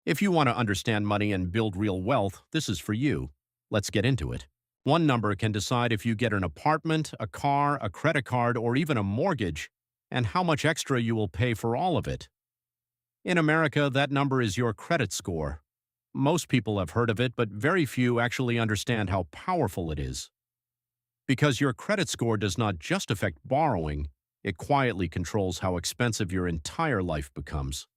If you want to understand money and build real wealth, this is for you. Let's get into it. One number can decide if you get an apartment, a car, a credit card, or even a mortgage, and how much extra you will pay for all of it. In America, that number is your credit score. Most people have heard of it, but very few actually understand how powerful it is. Because your credit score does not just affect borrowing, it quietly controls how expensive your entire life becomes.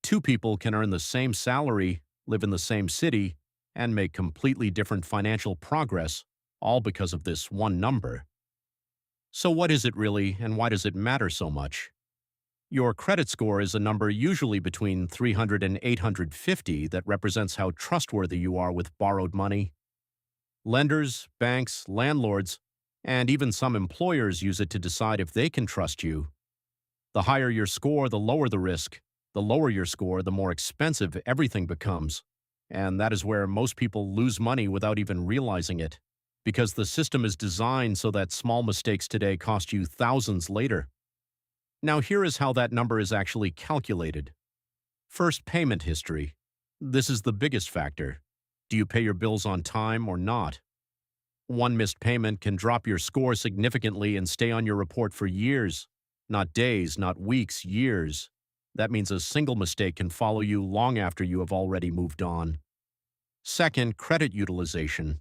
Two people can earn the same salary, live in the same city, and make completely different financial progress, all because of this one number. So what is it really, and why does it matter so much? Your credit score is a number usually between 300 and 850 that represents how trustworthy you are with borrowed money. Lenders, banks, landlords, and even some employers use it to decide if they can trust you. The higher your score, the lower the risk. The lower your score, the more expensive everything becomes. And that is where most people lose money without even realizing it, because the system is designed so that small mistakes today cost you thousands later. Now here is how that number is actually calculated. First, payment history. This is the biggest factor. Do you pay your bills on time or not? One missed payment can drop your score significantly and stay on your report for years. Not days, not weeks, years. That means a single mistake can follow you long after you have already moved on. Second, credit utilization.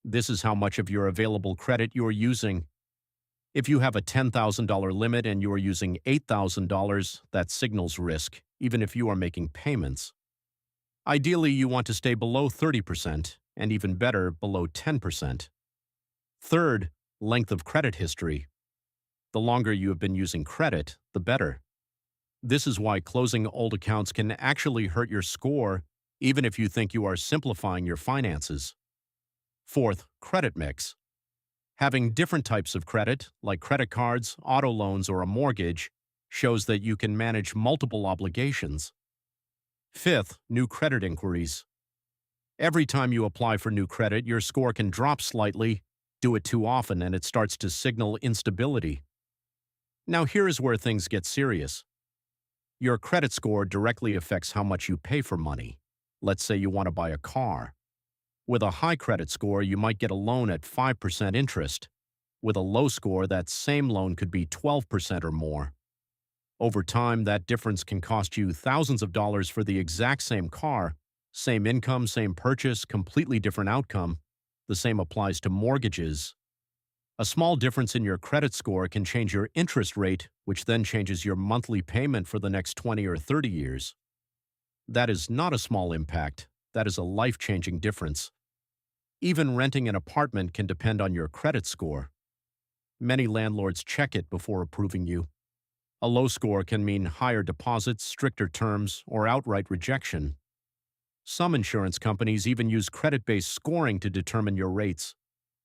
This is how much of your available credit you are using. If you have a $10,000 limit and you are using $8,000, that signals risk, even if you are making payments. Ideally, you want to stay below 30%, and even better, below 10%. Third, length of credit history. The longer you have been using credit, the better. This is why closing old accounts can actually hurt your score, even if you think you are simplifying your finances. Fourth, credit mix. Having different types of credit, like credit cards, auto loans, or a mortgage, shows that you can manage multiple obligations. Fifth, new credit inquiries. Every time you apply for new credit, your score can drop slightly. Do it too often and it starts to signal instability. Now here is where things get serious. Your credit score directly affects how much you pay for money. Let's say you want to buy a car. With a high credit score, you might get a loan at 5% interest. With a low score, that same loan could be 12% or more. Over time, that difference can cost you thousands of dollars for the exact same car. Same income, same purchase, completely different outcome. The same applies to mortgages. A small difference in your credit score can change your interest rate, which then changes your monthly payment for the next 20 or 30 years. That is not a small impact. That is a life-changing difference. Even renting an apartment can depend on your credit score. Many landlords check it before approving you. A low score can mean higher deposits, stricter terms, or outright rejection. Some insurance companies even use credit-based scoring to determine your rates.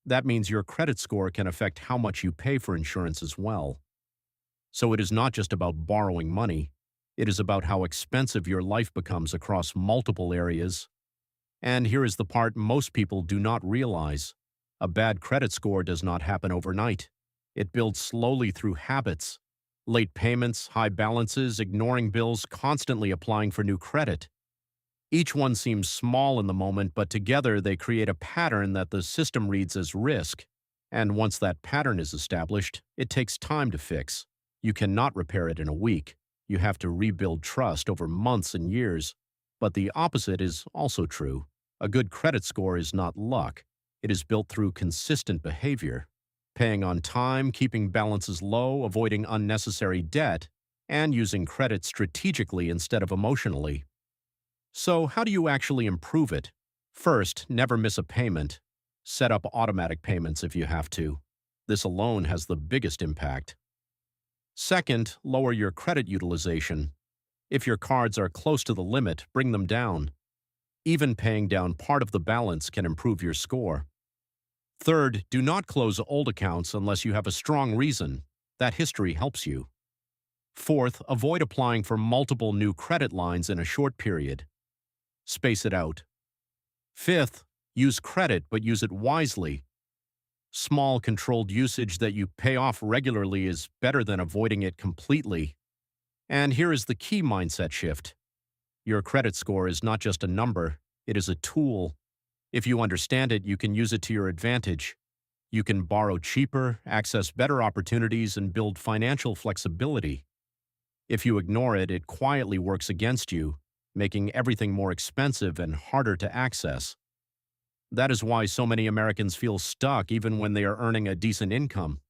That means your credit score can affect how much you pay for insurance as well. So it is not just about borrowing money. It is about how expensive your life becomes across multiple areas. And here is the part most people do not realize. A bad credit score does not happen overnight. It builds slowly through habits. Late payments, high balances, ignoring bills, constantly applying for new credit. Each one seems small in the moment, but together they create a pattern that the system reads as risk. And once that pattern is established, it takes time to fix. You cannot repair it in a week. You have to rebuild trust over months and years. But the opposite is also true. A good credit score is not luck. It is built through consistent behavior. Paying on time, keeping balances low, avoiding unnecessary debt, and using credit strategically instead of emotionally. So how do you actually improve it? First, never miss a payment. Set up automatic payments if you have to. This alone has the biggest impact. Second, lower your credit utilization. If your cards are close to the limit, bring them down. Even paying down part of the balance can improve your score. Third, do not close old accounts unless you have a strong reason. That history helps you. Fourth, avoid applying for multiple new credit lines in a short period. Space it out. Fifth, use credit but use it wisely. Small, controlled usage that you pay off regularly is better than avoiding it completely. And here is the key mindset shift. Your credit score is not just a number, it is a tool. If you understand it, you can use it to your advantage. You can borrow cheaper, access better opportunities, and build financial flexibility. If you ignore it, it quietly works against you, making everything more expensive and harder to access. That is why so many Americans feel stuck even when they are earning a decent income.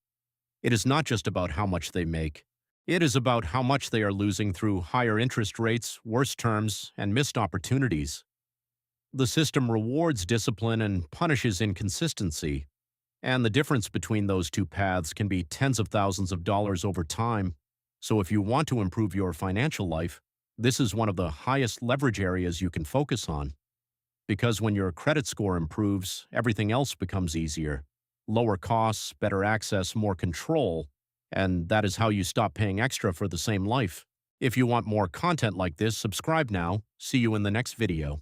It is not just about how much they make. It is about how much they are losing through higher interest rates, worse terms, and missed opportunities. The system rewards discipline and punishes inconsistency, and the difference between those two paths can be tens of thousands of dollars over time. So if you want to improve your financial life, this is one of the highest leverage areas you can focus on. Because when your credit score improves, everything else becomes easier. Lower costs, better access, more control, and that is how you stop paying extra for the same life. If you want more content like this, subscribe now. See you in the next video.